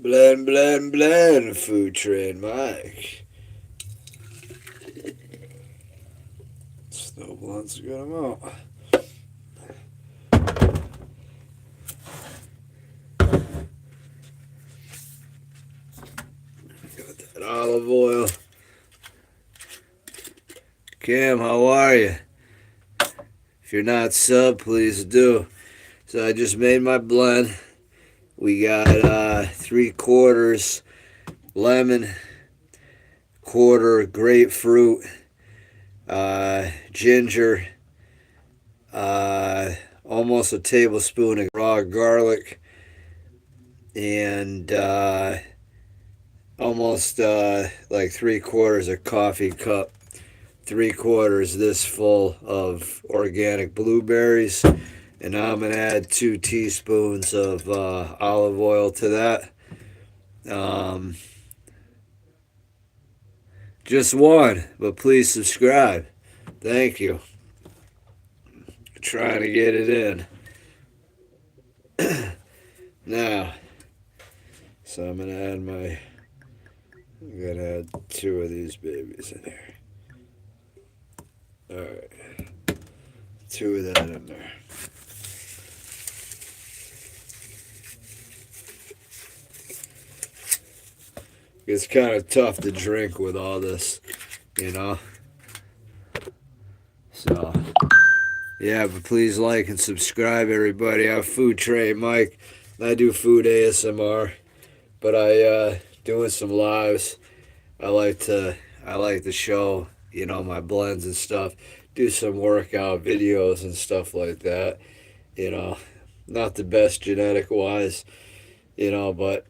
Blend, blend, blend, Food Train Mike. Snow blunts, got them out. Got that olive oil. Cam, how are you? If you're not sub, please do. So I just made my blend. We got 3/4 lemon, quarter grapefruit, ginger, almost a tablespoon of raw garlic, and almost like 3/4 a coffee cup, 3/4 this full of organic blueberries. And I'm going to add 2 teaspoons of olive oil to that. Just one, but please subscribe. Thank you. Trying to get it in. Now, so I'm going to add I'm going to add 2 of these babies in here. Alright. 2 of that in there. It's kind of tough to drink with all this, you know. So, yeah, but please like and subscribe, everybody. I'm Food Train Mike. I do food ASMR, but I doing some lives. I like to show, you know, my blends and stuff. Do some workout videos and stuff like that. You know, not the best genetic wise, you know, but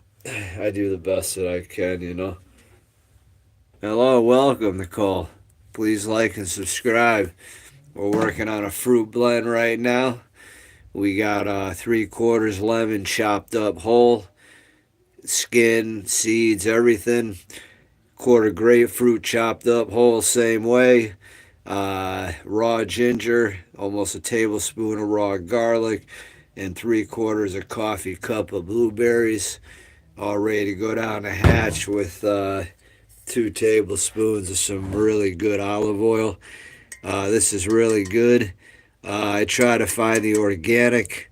I do the best that I can, you know. Hello, welcome, Nicole. Please like and subscribe. We're working on a fruit blend right now. We got 3/4 lemon chopped up whole, skin, seeds, everything. Quarter grapefruit chopped up whole, same way. Raw ginger, almost a tablespoon of raw garlic, and 3/4 a coffee cup of blueberries. All ready to go down the hatch with 2 tablespoons of some really good olive oil. This is really good. I tried to find the organic,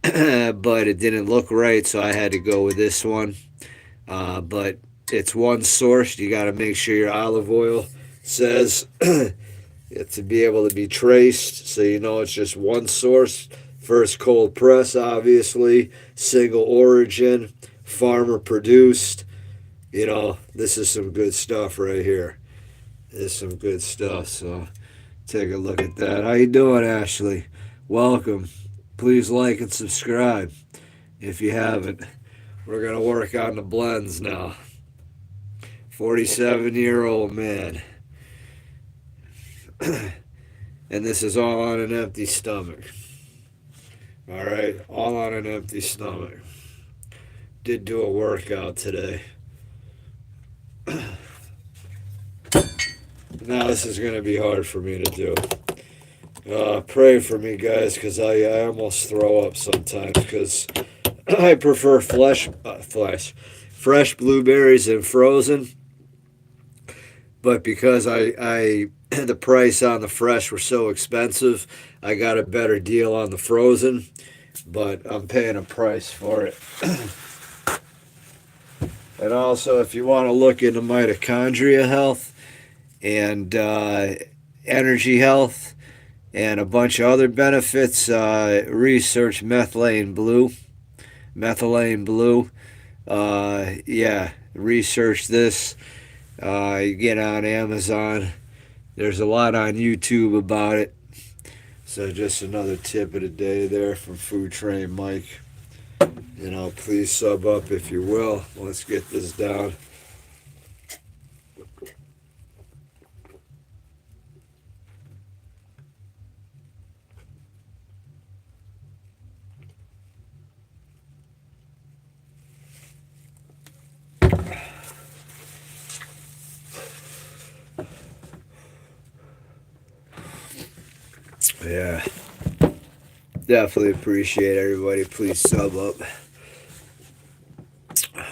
but it didn't look right, so I had to go with this one. But it's one source. You got to make sure your olive oil says to be able to be traced, so you know it's just one source. First cold press, obviously, single origin, farmer produced. You know, this is some good stuff right here. This is some good stuff. So take a look at that. How you doing, Ashley? Welcome. Please like and subscribe if you haven't. We're going to work on the blends now. 47-year-old man. And this is all on an empty stomach. All right, all on an empty stomach. Did do a workout today. Now this is going to be hard for me to do. Pray for me, guys, because I almost throw up sometimes because I prefer fresh blueberries and frozen. But because I the price on the fresh were so expensive, I got a better deal on the frozen. But I'm paying a price for it. And also, if you want to look into mitochondria health and energy health and a bunch of other benefits, research methylene blue. Yeah, research this. You get on Amazon. There's a lot on YouTube about it. So just another tip of the day there from Food Train Mike. You know, please sub up if you will. Let's get this down. Yeah. Definitely appreciate everybody. Please sub up.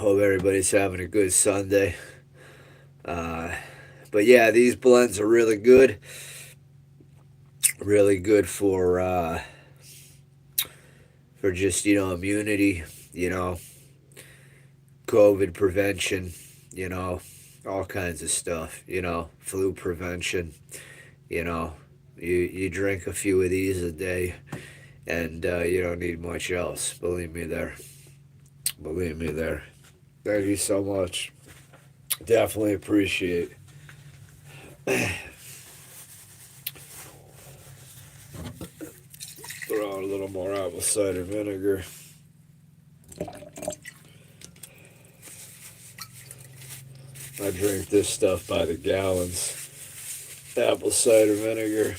Hope everybody's having a good Sunday. Uh, but yeah, these blends are really good. Really good for just immunity. You know, COVID prevention. You know, all kinds of stuff. Flu prevention. You know, you drink a few of these a day, and you don't need much else. Believe me there. Believe me there. Thank you so much. Definitely appreciate. Throw on a little more apple cider vinegar. I drink this stuff by the gallons. Apple cider vinegar.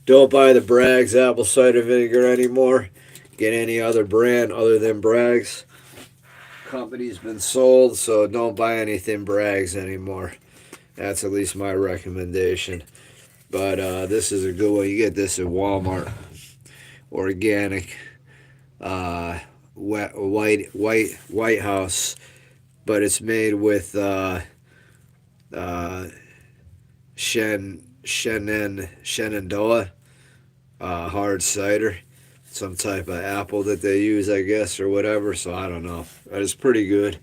Don't buy the Bragg's apple cider vinegar anymore. Get any other brand other than Bragg's. Company's been sold, so don't buy anything Bragg's anymore. That's at least my recommendation. But this is a good one. You get this at Walmart. Organic. White House. But it's made with Shenandoah hard cider, some type of apple that they use, I guess, or whatever. So I don't know. But it's pretty good.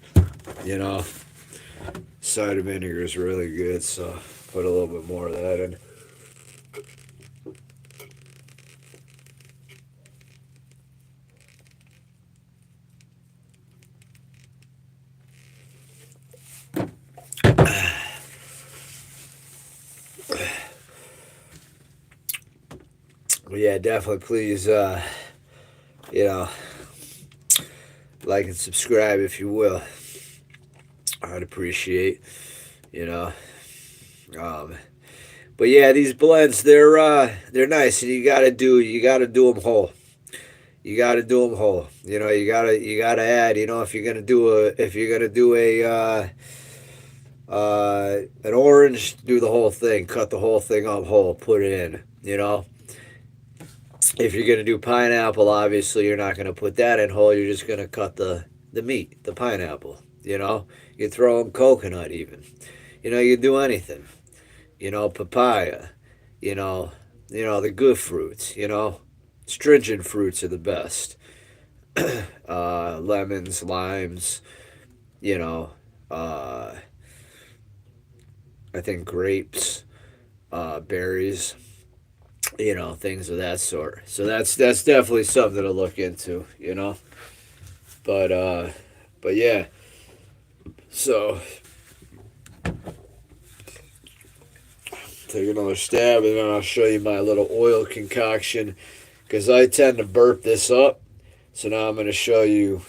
Cider vinegar is really good. So put a little bit more of that in. Yeah, definitely please, like and subscribe if you will. I'd appreciate, you know. But yeah, these blends they're nice, and you gotta do them whole. You gotta do them whole. You gotta add. If you're gonna do an orange, do the whole thing. Cut the whole thing up whole. Put it in. If you're gonna do pineapple, obviously you're not gonna put that in whole. You're just gonna cut the meat, the pineapple. You throw in coconut even. You do anything. Papaya. The good fruits. Stringent fruits are the best. Lemons, limes. I think grapes, berries. Things of that sort. So that's definitely something to look into. But yeah. So take another stab, and then I'll show you my little oil concoction, because I tend to burp this up. So now I'm going to show you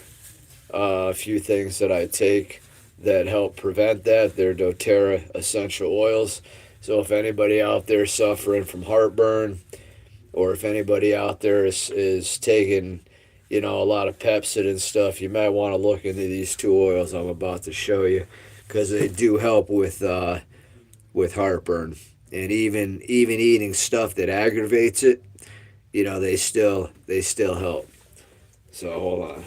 a few things that I take that help prevent that. They're doTERRA essential oils. So if anybody out there suffering from heartburn, or if anybody out there is taking, a lot of Pepsid and stuff, you might want to look into these two oils I'm about to show you, because they do help with heartburn. And even eating stuff that aggravates it, they still help. So hold on.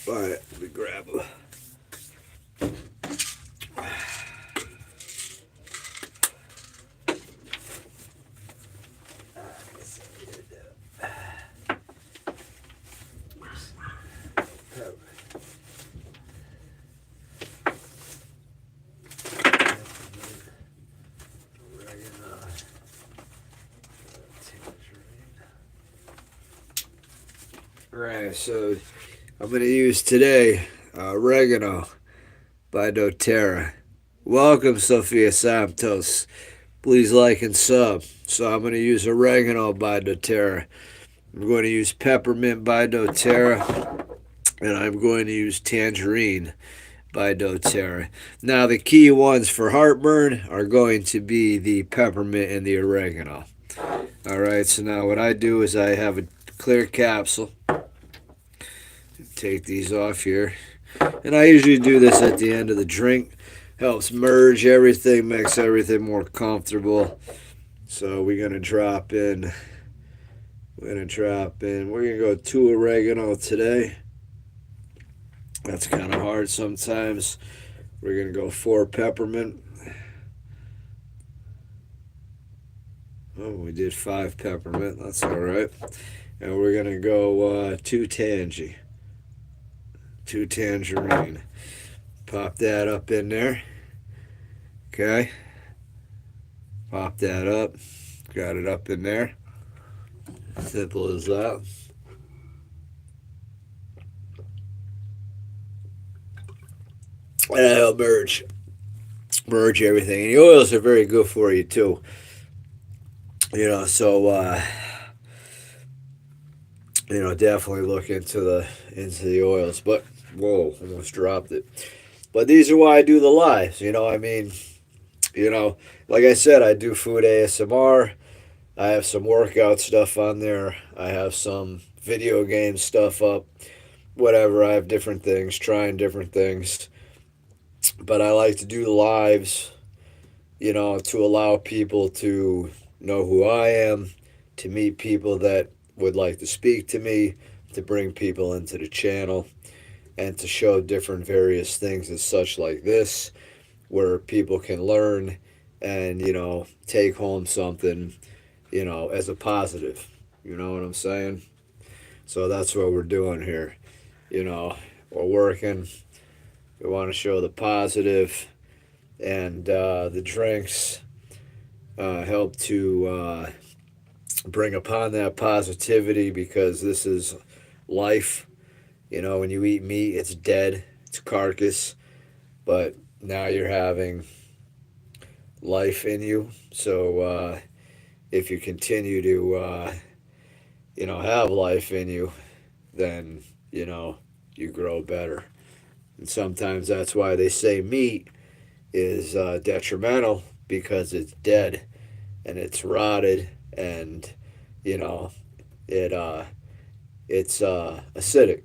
All right, let me grab them. Alright, so I'm going to use today oregano by doTERRA. Welcome, Sophia Santos. Please like and sub. So I'm going to use oregano by doTERRA. I'm going to use peppermint by doTERRA. And I'm going to use tangerine by doTERRA. Now, the key ones for heartburn are going to be the peppermint and the oregano. Alright, so now what I do is I have a clear capsule. Take these off here. And I usually do this at the end of the drink. Helps merge everything, makes everything more comfortable. So we're gonna drop in. We're gonna go 2 oregano today. That's kind of hard sometimes. We're gonna go 4 peppermint. Oh, we did 5 peppermint. That's all right. And we're gonna go 2 tangerine. Pop that up in there. Okay. Pop that up. Got it up in there. Simple as that. And that'll merge everything. And the oils are very good for you too. So definitely look into the oils. But whoa, almost dropped it. But these are why I do the lives. Like I said, I do food ASMR. I have some workout stuff on there. I have some video game stuff up. Whatever. I have different things, trying different things. But I like to do the lives, to allow people to know who I am, to meet people that would like to speak to me, to bring people into the channel, and to show different various things and such like this, where people can learn and, take home something, as a positive. You know what I'm saying? So that's what we're doing here. We're working. We want to show the positive, and the drinks help to bring upon that positivity, because this is life. When you eat meat, it's dead, it's carcass, but now you're having life in you. So if you continue to, have life in you, then, you grow better. And sometimes that's why they say meat is detrimental, because it's dead and it's rotted, and it's acidic.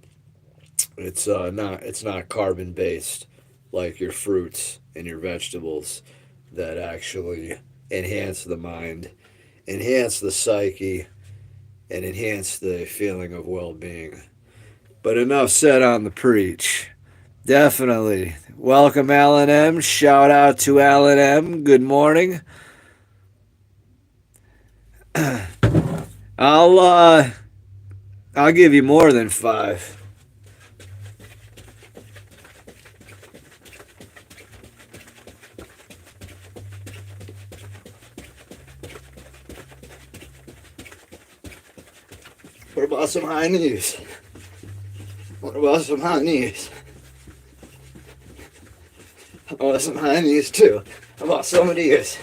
It's not carbon based like your fruits and your vegetables that actually enhance the mind, enhance the psyche, and enhance the feeling of well-being. But enough said on the preach. Definitely. Welcome, Alan M. Shout out to Alan M. Good morning. I'll give you more than 5. What about some high knees? What about some high knees? How about some high knees too? How about some of these?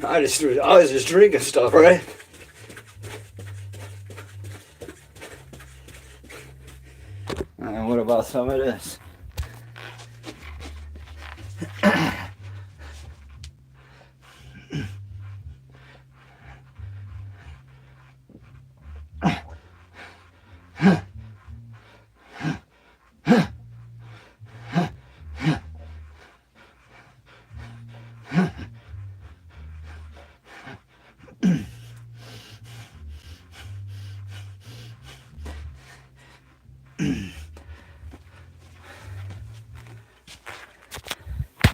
I was just drinking stuff, right? And what about some of this?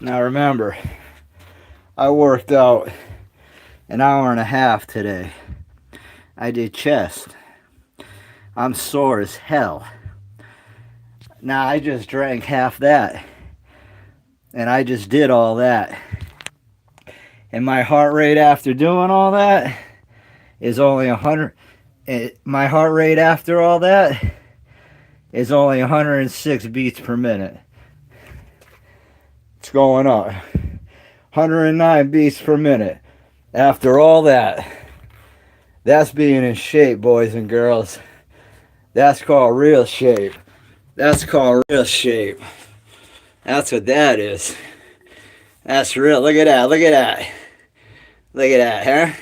Now remember, I worked out an hour and a half today. I did chest. I'm sore as hell. Now I just drank half that, and I just did all that. And my heart rate after doing all that is only 100. My heart rate after all that is only 106 beats per minute. It's going up. 109 beats per minute. After all that. That's being in shape, boys and girls. That's called real shape. That's called real shape. That's what that is. That's real. Look at that. Look at that. Look at that, huh?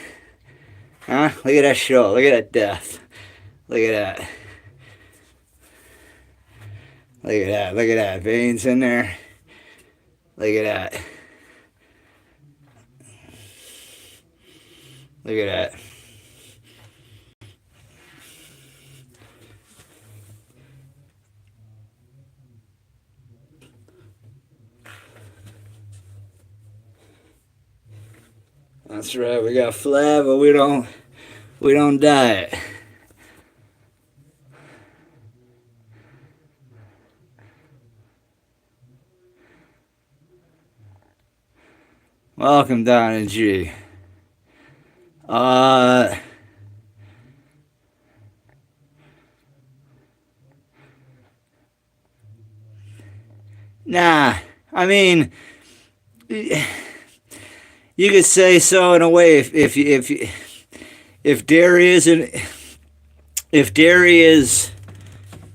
Huh? Look at that show. Look at that death. Look at that. Look at that. Look at that. Veins in there. Look at that. Look at that. That's right. We got flab, but we don't diet. Welcome, Don and G. Nah. I mean, you could say so in a way. If dairy isn't, if dairy is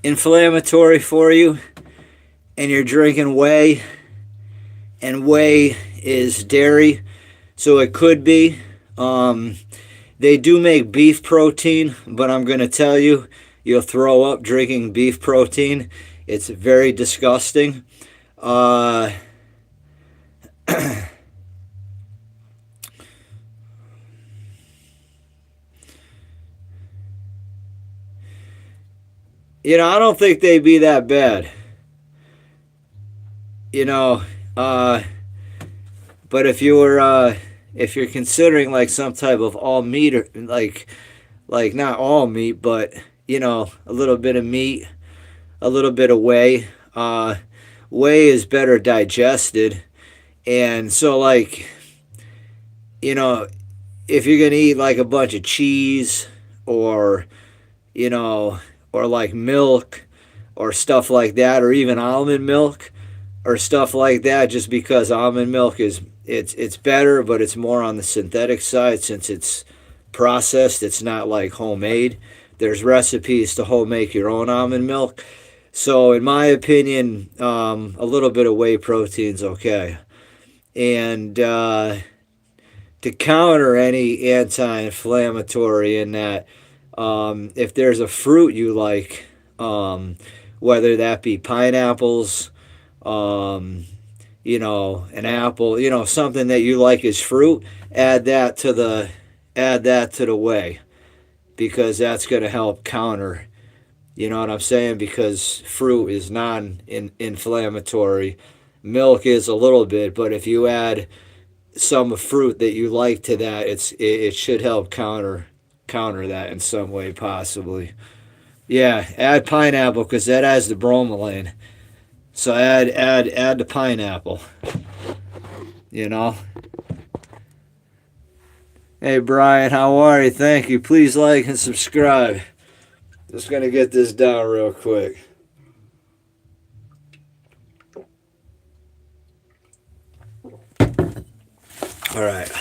inflammatory for you, and you're drinking whey, and whey is dairy, so it could be. They do make beef protein, but I'm going to tell you, you'll throw up drinking beef protein. It's very disgusting. I don't think they'd be that bad. You know, but if you're considering like some type of all meat or like not all meat, but a little bit of meat, a little bit of whey. Whey is better digested, and so you know, if you're gonna eat like a bunch of cheese or you know, or like milk or stuff like that, or even almond milk or stuff like that, just because almond milk is it's better, but it's more on the synthetic side since it's processed. It's not like homemade. There's recipes to home make your own almond milk. So in my opinion, a little bit of whey protein's okay. And to counter any anti-inflammatory in that, if there's a fruit you like, whether that be pineapples, an apple, something that you like as fruit, add that to the whey, because that's going to help counter. You know what I'm saying? Because fruit is non-inflammatory. Milk is a little bit, but if you add some fruit that you like to that, it should help counter that in some way, possibly. Yeah, add pineapple because that has the bromelain. So add the pineapple. You know. Hey Brian, how are you? Thank you. Please like and subscribe. Just gonna get this down real quick. All right.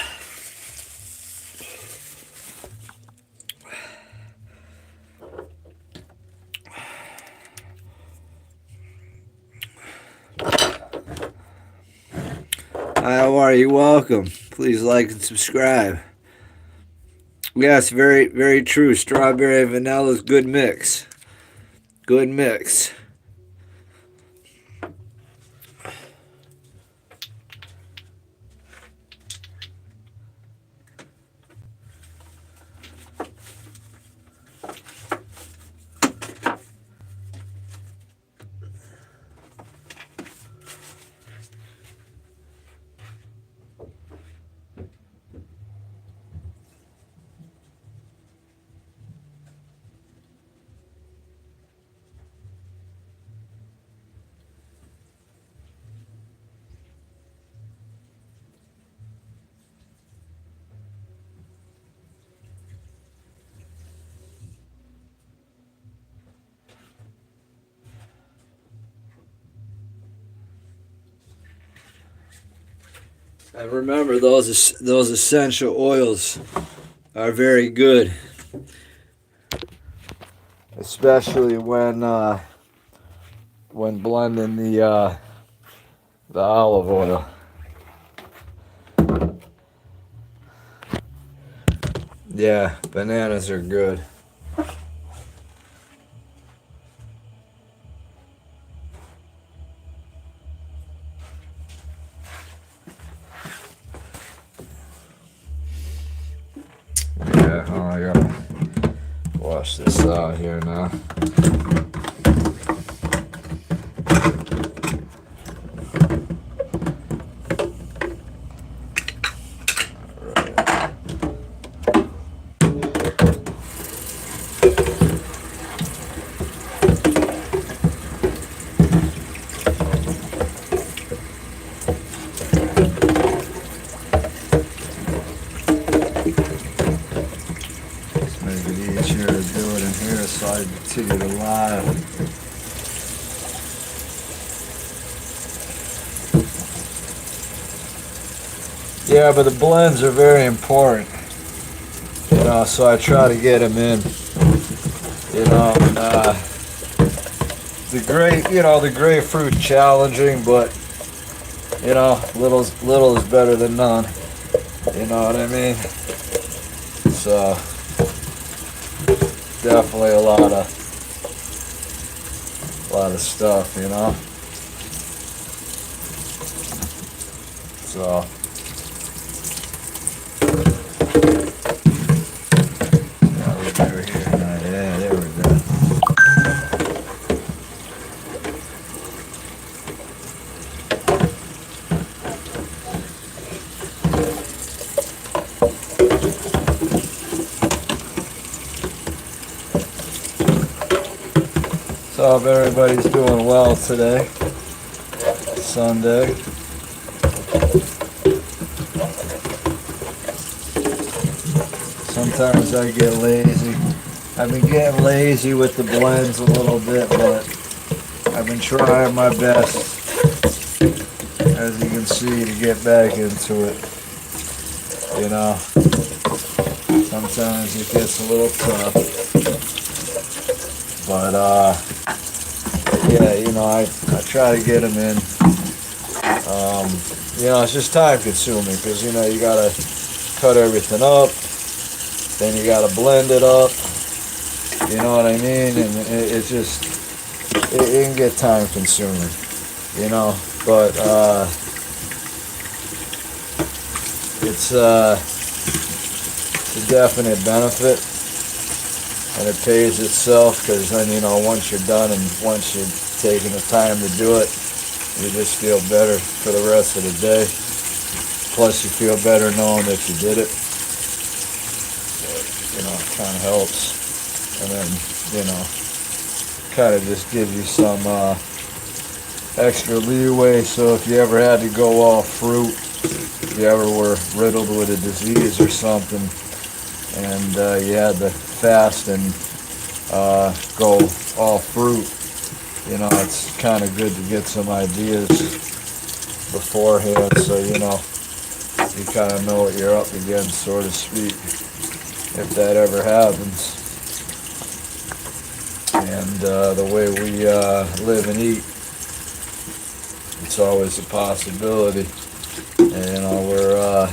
How are you? Welcome. Please like and subscribe. Yes, very, very true. Strawberry and vanilla is good mix. Good mix. And remember, those essential oils are very good, especially when blending the olive oil. Yeah, bananas are good. Yeah, oh, I gotta wash this out here now. Easier to do it in here so I continue to live. Yeah, but the blends are very important, you know, so I try to get them in, you know, and, the grapefruit challenging, but, you know, little is better than none, you know what I mean? So definitely a lot of stuff, you know. So now we're over here. Yeah, there we go. So hope everybody's doing well today, Sunday. Sometimes I get lazy. I've been getting lazy with the blends a little bit, but I've been trying my best, as you can see, to get back into it. You know, sometimes it gets a little tough, but yeah, you know, I try to get them in. You know, it's just time consuming because, you know, you gotta cut everything up, then you gotta blend it up, you know what I mean? And it's just, it can get time consuming, you know, but it's a definite benefit. And it pays itself because then, you know, once you're done and once you're taking the time to do it, you just feel better for the rest of the day. Plus you feel better knowing that you did it. So, you know, it kind of helps. And then, you know, kind of just gives you some extra leeway. So if you ever had to go all fruit, if you ever were riddled with a disease or something, and you had to fast and go all fruit, you know, it's kind of good to get some ideas beforehand, so you know, you kind of know what you're up against, so to speak, if that ever happens. And the way we live and eat, it's always a possibility. And, you know, we're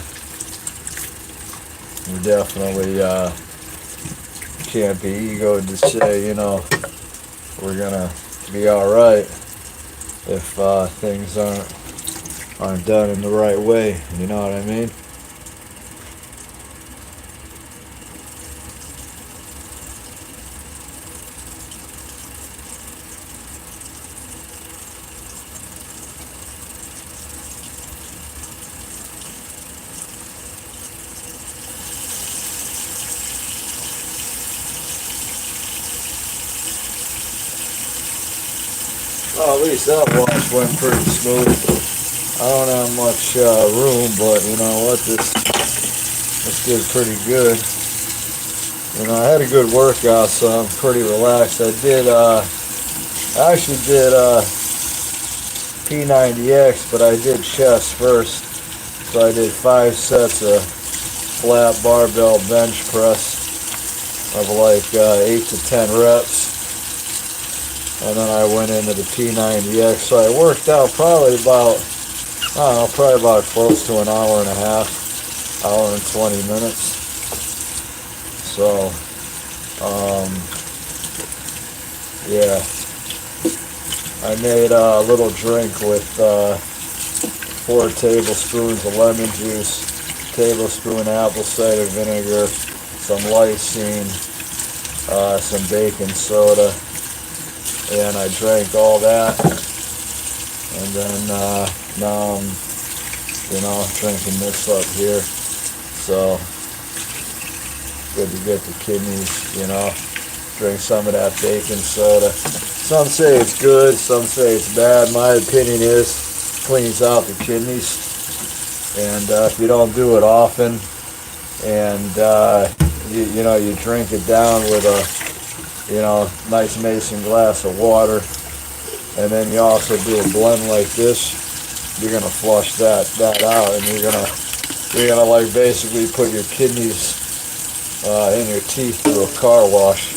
definitely can't be egoed to say, you know, we're gonna be all right if things aren't done in the right way. You know what I mean? Well, at least that wash went pretty smooth. I don't have much room, but you know what, this did pretty good. You know, I had a good workout, so I'm pretty relaxed. I actually did P90X, but I did chest first. So I did 5 sets of flat barbell bench press of like 8 to 10 reps. And then I went into the P90X, so I worked out probably about, I don't know, probably about close to an hour and a half, hour and 20 minutes. So, yeah, I made a little drink with 4 tablespoons of lemon juice, tablespoon apple cider vinegar, some lysine, some baking soda, and I drank all that, and then now I'm, drinking this up here. So good to get the kidneys, drink some of that baking soda. Some say it's good, some say it's bad. My opinion is cleans out the kidneys, and if you don't do it often, and you drink it down with a nice mason glass of water, and then you also do a blend like this, you're gonna flush that out, and you're gonna like basically put your kidneys in your teeth through a car wash.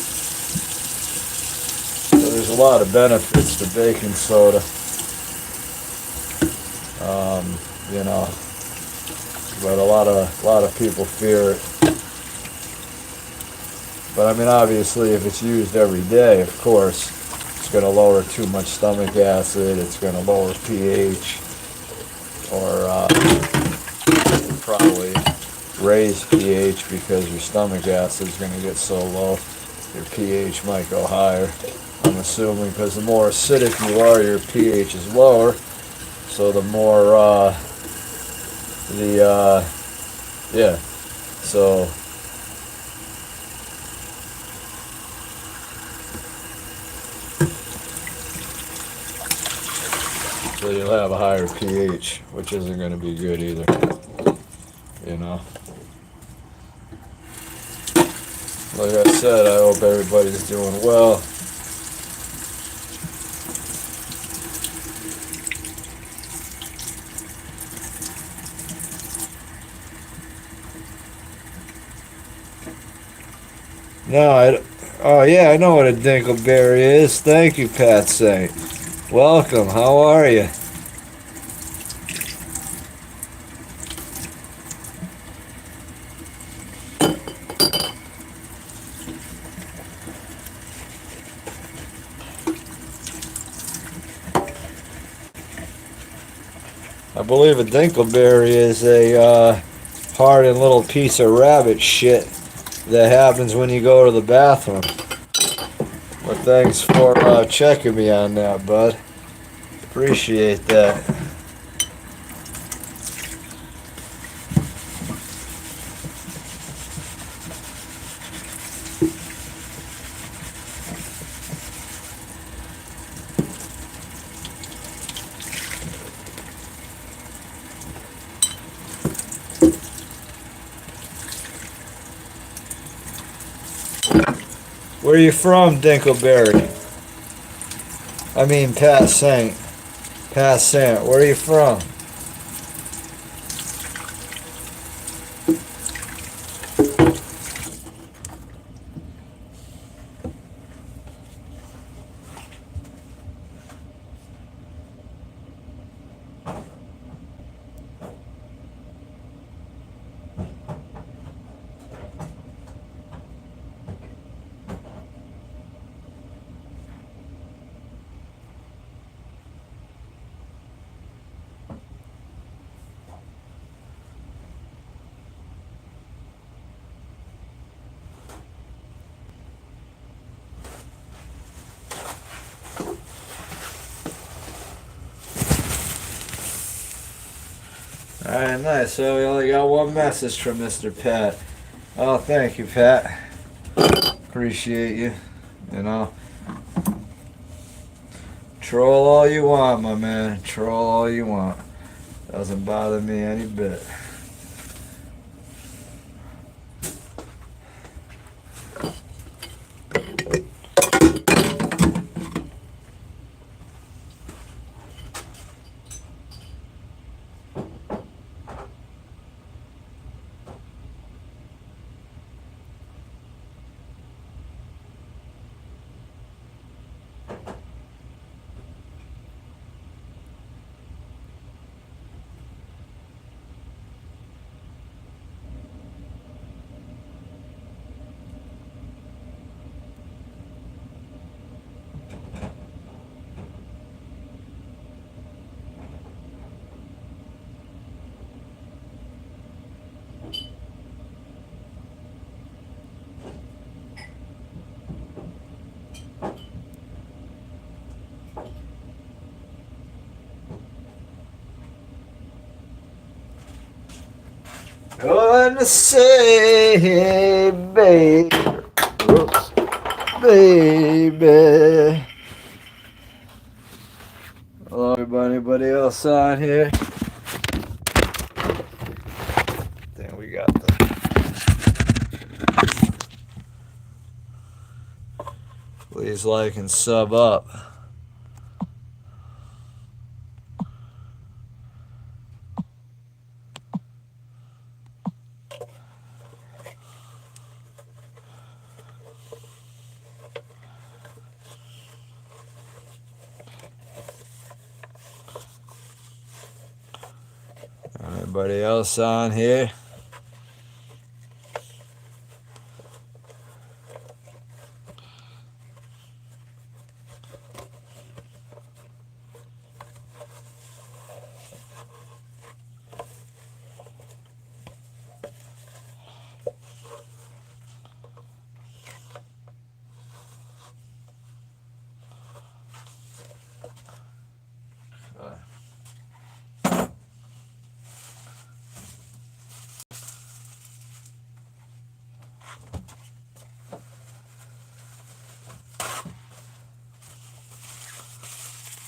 So there's a lot of benefits to baking soda. But a lot of people fear it. But I mean, obviously, if it's used every day, of course, it's going to lower too much stomach acid. It's going to lower pH, or probably raise pH, because your stomach acid is going to get so low, your pH might go higher. I'm assuming, because the more acidic you are, your pH is lower. So the more so you'll have a higher pH, which isn't going to be good either. Like I said, I hope everybody's doing well. Oh yeah, I know what a dingleberry is. Thank you, Pat Saint. Welcome. How are you? I believe a dingleberry is a hardened little piece of rabbit shit that happens when you go to the bathroom. But thanks for checking me on that, bud. Appreciate that. Where are you from, Dinkleberry? I mean, Pat Saint. Pat Saint, where are you from? Alright, nice. So we only got one message from Mr. Pat. Oh, thank you, Pat. Appreciate you. Troll all you want, my man. Troll all you want. Doesn't bother me any bit. Wanna say, baby, whoops, baby. Hello, everybody. Anybody else on here? Then we got the. Please like and sub up. Anybody else on here?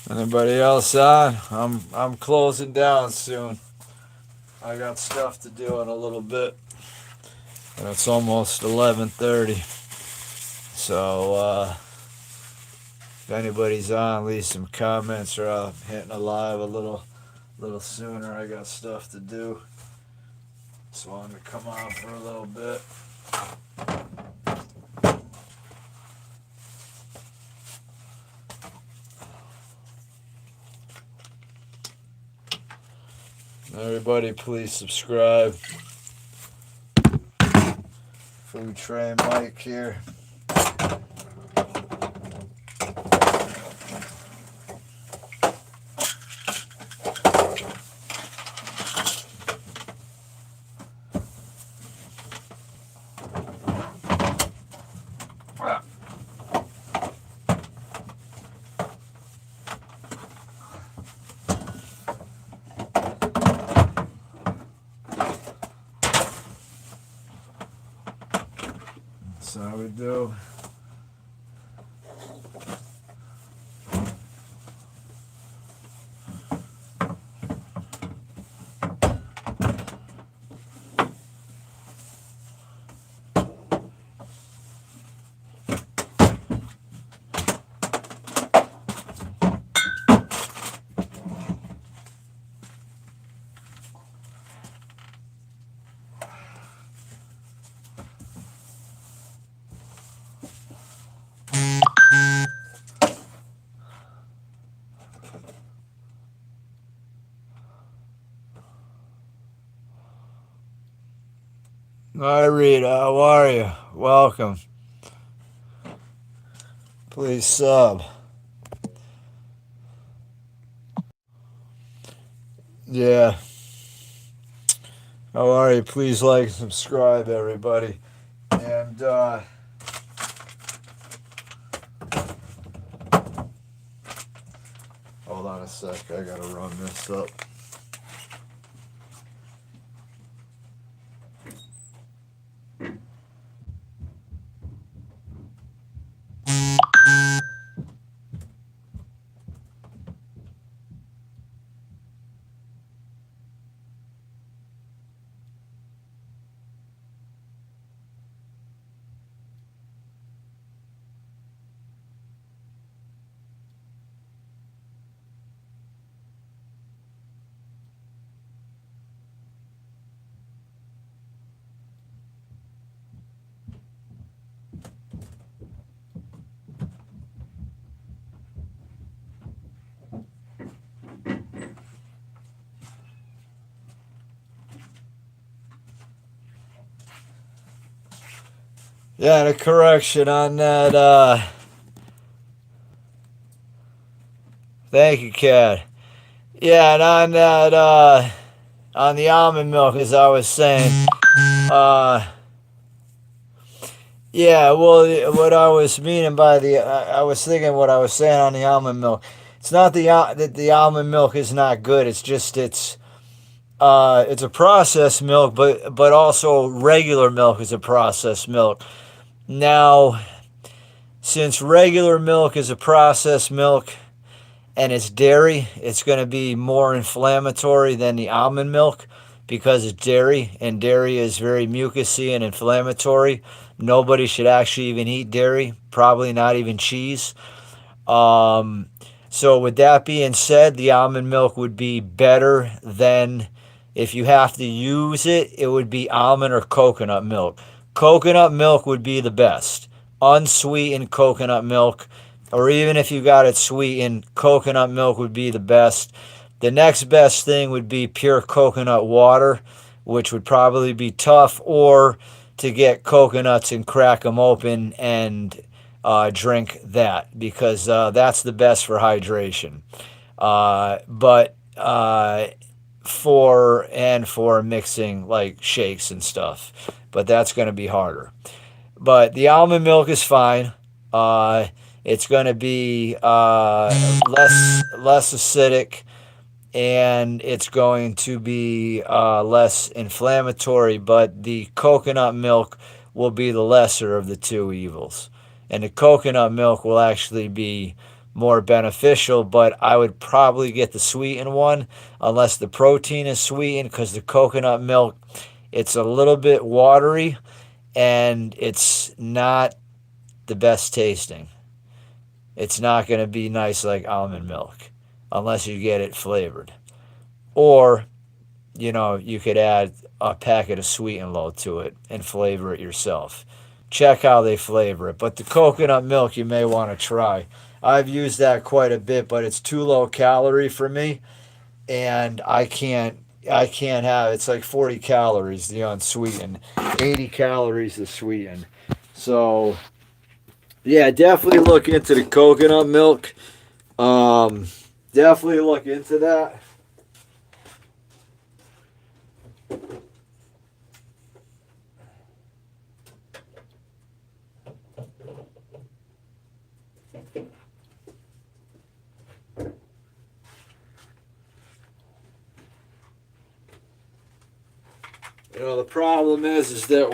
Anybody else on? I'm closing down soon. I got stuff to do in a little bit, and it's almost 11:30. So if anybody's on, leave some comments, or I'm hitting a live a little sooner. I got stuff to do, so I'm gonna come on for a little bit. Everybody, please subscribe. Food Tray Mike here. That's how we do. Hi Rita, how are you? Welcome. Please sub. Yeah. How are you? Please like and subscribe, everybody. And hold on a sec, I gotta run this up. Yeah, and a correction on that. Thank you, Kat. Yeah, and on that, on the almond milk, as I was saying, yeah, well, what I was meaning by I was thinking what I was saying on the almond milk. It's not that the almond milk is not good. It's just it's a processed milk, but also regular milk is a processed milk. Now, since regular milk is a processed milk and it's dairy, it's going to be more inflammatory than the almond milk because it's dairy, and dairy is very mucousy and inflammatory. Nobody should actually even eat dairy, probably not even cheese. Um, so, with that being said, the almond milk would be better than, if you have to use it, it would be almond or coconut milk. Coconut milk would be the best. Unsweetened coconut milk, or even if you got it sweetened, coconut milk would be the best. The next best thing would be pure coconut water, which would probably be tough, or to get coconuts and crack them open and drink that, because that's the best for hydration. But for mixing like shakes and stuff, but that's going to be harder. But the almond milk is fine. It's going to be less acidic, and it's going to be less inflammatory. But the coconut milk will be the lesser of the two evils, and the coconut milk will actually be more beneficial. But I would probably get the sweetened one unless the protein is sweetened, because the coconut milk, it's a little bit watery and it's not the best tasting. It's not going to be nice like almond milk unless you get it flavored. Or, you could add a packet of Sweet and Low to it and flavor it yourself. Check how they flavor it. But the coconut milk you may want to try. I've used that quite a bit, but it's too low calorie for me, and I can't have, it's like 40 calories the unsweetened, 80 calories the sweetened. So yeah, definitely look into the coconut milk. Um, Definitely look into that. The problem is that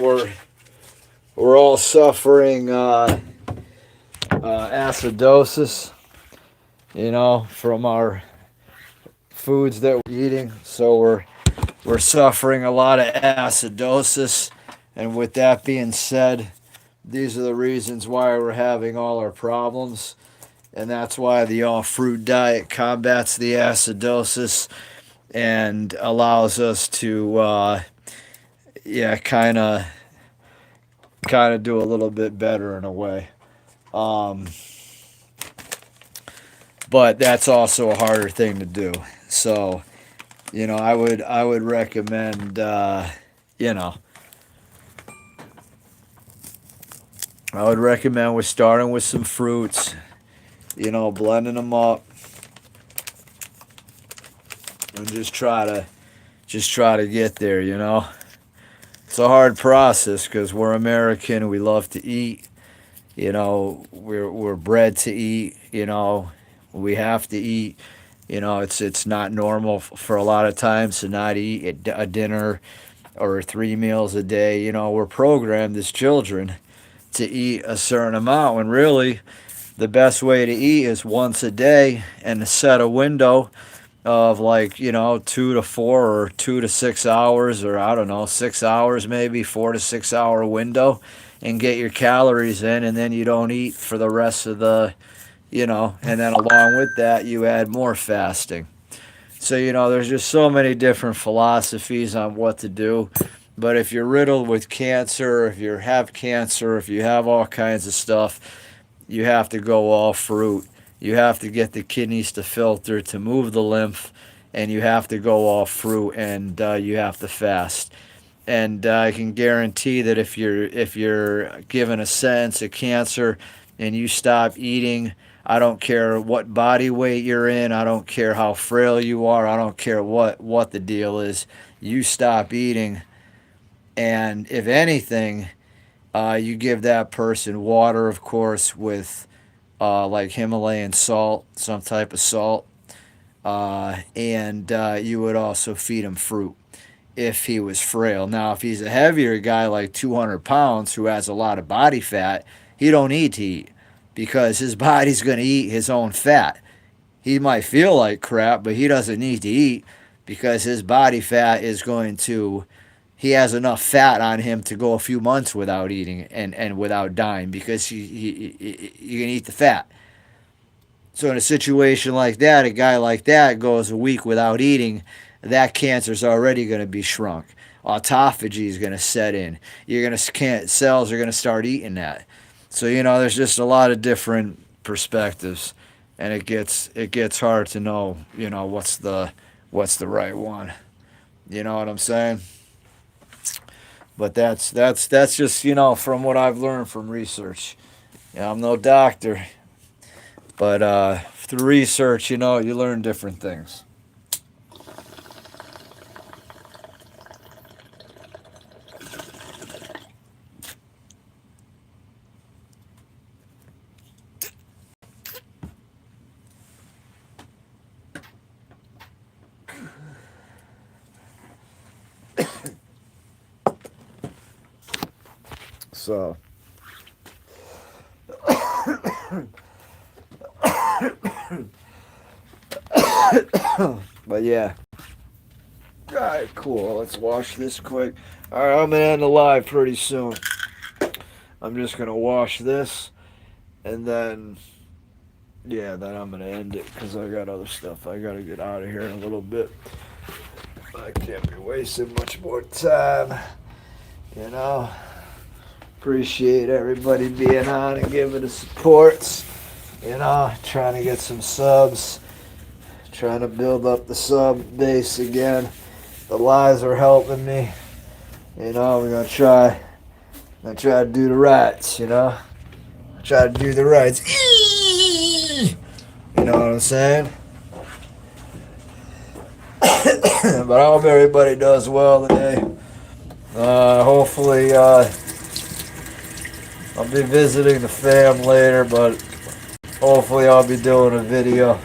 we're all suffering acidosis, from our foods that we're eating. So we're suffering a lot of acidosis, and with that being said, these are the reasons why we're having all our problems, and that's why the all fruit diet combats the acidosis and allows us to yeah, kind of do a little bit better in a way. Um, but that's also a harder thing to do. So, I would recommend, you know I would recommend we're starting with some fruits, blending them up, and just try to get there. It's a hard process because we're American. We love to eat. We're bred to eat. We have to eat. It's not normal for a lot of times to not eat a dinner or 3 meals a day. We're programmed as children to eat a certain amount, when really the best way to eat is once a day, and to set a window of, like, 2 to 4 or 2 to 6 hours, or I don't know, 6 hours, maybe 4 to 6 hour window, and get your calories in, and then you don't eat for the rest of and then along with that you add more fasting. So, there's just so many different philosophies on what to do. But if you're riddled with cancer, if you have cancer, if you have all kinds of stuff, you have to go all fruit. You have to get the kidneys to filter to move the lymph, and you have to go all fruit, and you have to fast. And I can guarantee that if you're given a sentence of cancer and you stop eating, I don't care what body weight you're in, I don't care how frail you are, I don't care what the deal is. You stop eating, and if anything, you give that person water, of course, with like Himalayan salt, some type of salt. and you would also feed him fruit if he was frail. Now, if he's a heavier guy like 200 pounds who has a lot of body fat, he don't need to eat because his body's going to eat his own fat. He might feel like crap, but he doesn't need to eat because his body fat is going to, he has enough fat on him to go a few months without eating and without dying because you can eat the fat. So in a situation like that, a guy like that goes a week without eating, that cancer's already going to be shrunk. Autophagy is going to set in. You're going to cells are going to start eating that. So there's just a lot of different perspectives, and it gets hard to know what's the right one. You know what I'm saying? But that's just from what I've learned from research. I'm no doctor, but through research, you learn different things. So, but yeah. Alright, cool. Let's wash this quick. Alright, I'm going to end the live pretty soon. I'm just going to wash this, and then, then I'm going to end it because I got other stuff. I got to get out of here in a little bit. I can't be wasting much more time. Appreciate everybody being on and giving the supports. Trying to get some subs. Trying to build up the sub base again. The lives are helping me. We're gonna try to do the rights, Try to do the rights. You know what I'm saying? But I hope everybody does well today. Hopefully, I'll be visiting the fam later, but hopefully I'll be doing a video.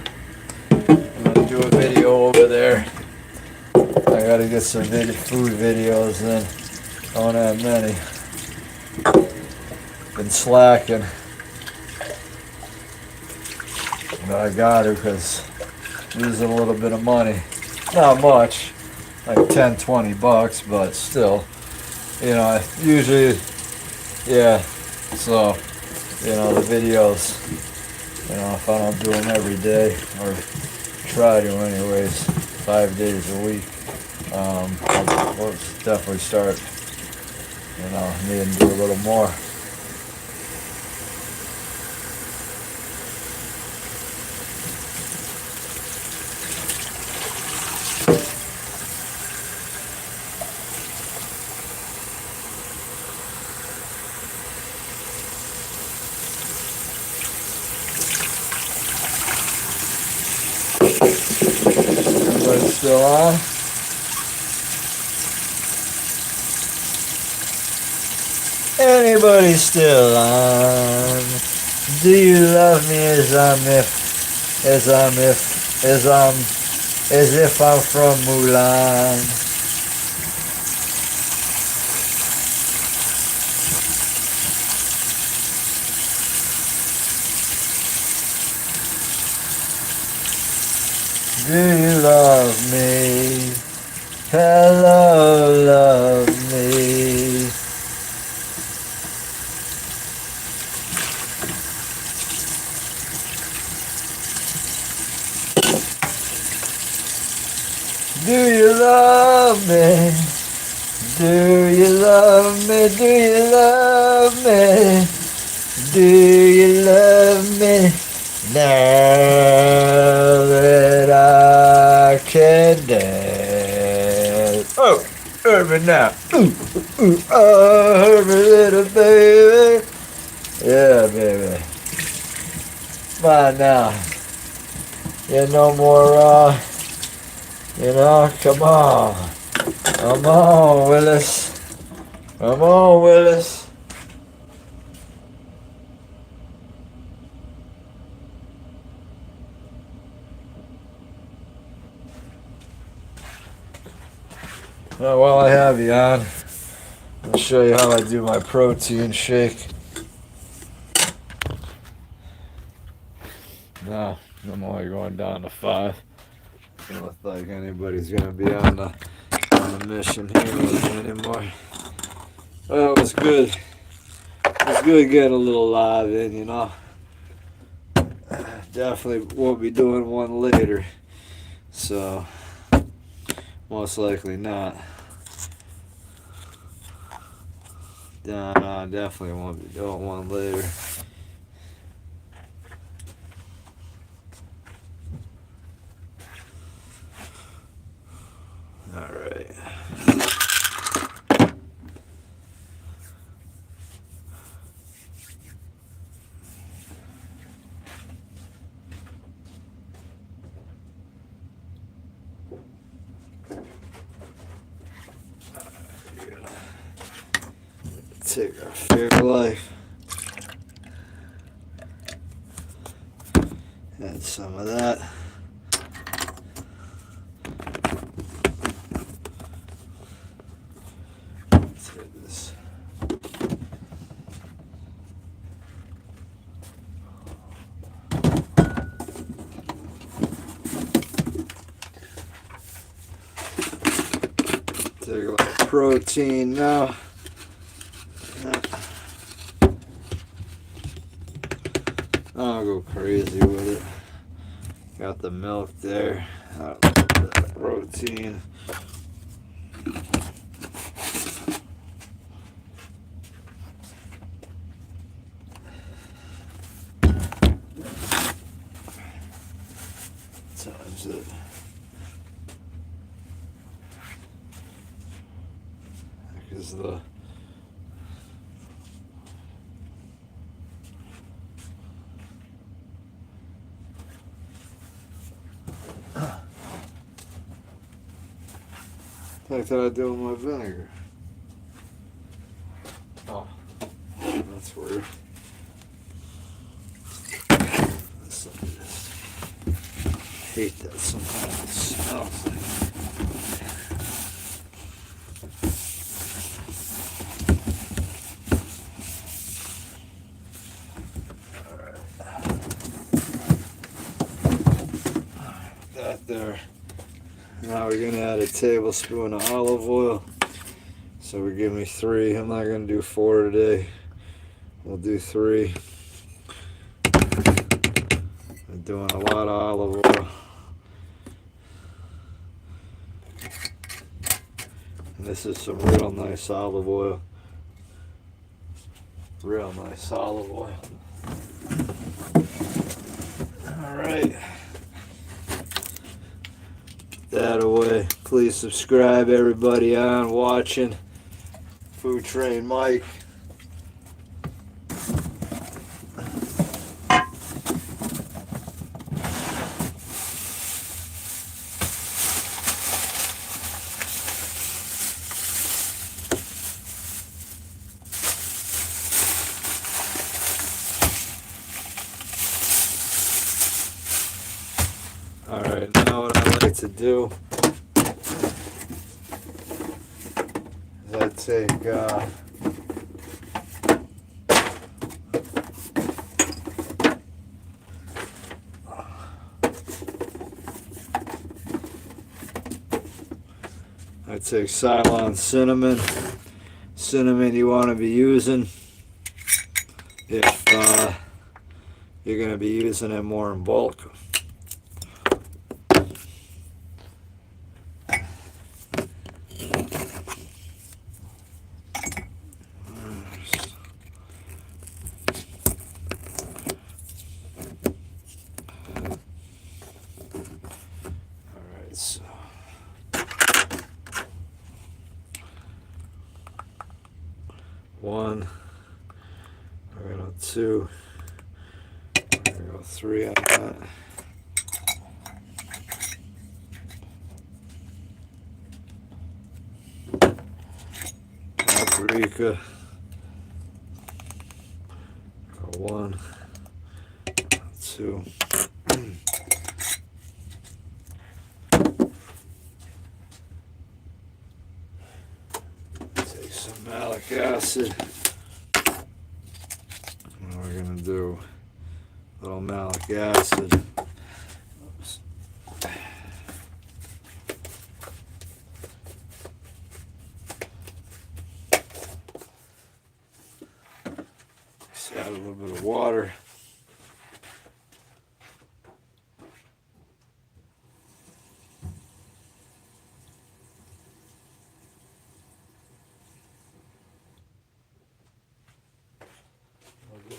I'm gonna do a video over there. I gotta get some food videos then. I don't have many. Been slacking. But I got to because losing a little bit of money. Not much. Like $10-20, but still. I usually, so, the videos, if I don't do them every day, or try to anyways, 5 days a week, we'll definitely start, needing to do a little more. Everybody still on? Anybody still on? Do you love me as if I'm from Mulan? Do you love me? Hello, love me. Do you love me? Do you love me? Do you love me? Do you love me? Now that I can dance. Oh, hear me now. Oh, hear me, little baby. Yeah, baby. Come on now. No more, come on. Come on, Willis. Come on, Willis. While I have you on, I'll show you how I do my protein shake. No, I'm only going down to 5. Doesn't look like anybody's gonna be on the mission here with me anymore. Well, it was good. It was good getting a little live in, you know. Definitely won't be doing one later, so most likely not. No, definitely won't be doing one later. All right. Take our Fairlife. Add some of that. Let's get this. Take a little protein now. I'll go crazy with it. Got the milk there. The protein. Times it. Because the heck did I do with my vinegar? Oh, that's weird. I hate that sometimes. It smells like. That there. Now we're gonna add a tablespoon of olive oil. So we give me 3. I'm not gonna do 4 today. We'll do 3. I'm doing a lot of olive oil. And this is some real nice olive oil. Real nice olive oil. Alright. That away. Please subscribe, everybody on watching. Food Train Mike. Alright, now what I like to do is I take Ceylon cinnamon. Cinnamon you want to be using if you're going to be using it more in bulk. So 1, we're gonna go 2, we're gonna go 3 on that. Paprika, go 1, 2. malic acid. And we're going to do a little malic acid. Oops. Just add a little bit of water.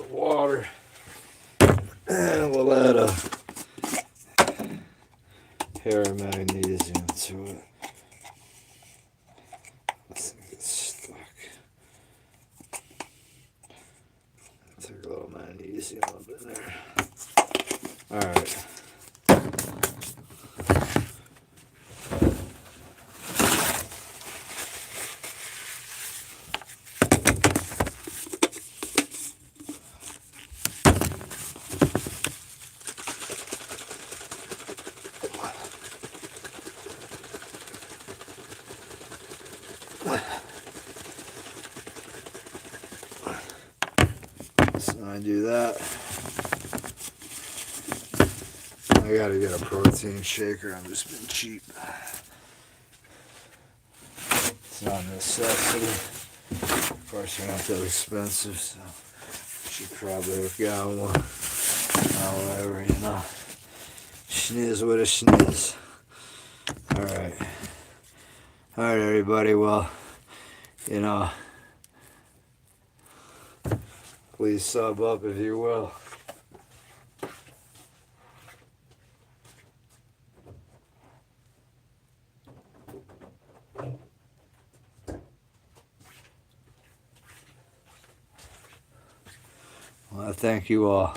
Water, and we'll add a hair of magnesium to it. This thing gets stuck. Take a little magnesium up in there. Alright. So I do that. I gotta get a protein shaker. I'm just being cheap. It's not a necessity. Of course, they're not that expensive, so I should probably have got one. However, you know, schniz with a schniz. Alright. Alright, everybody. Well, you know, please sub up if you will. Well, I thank you all.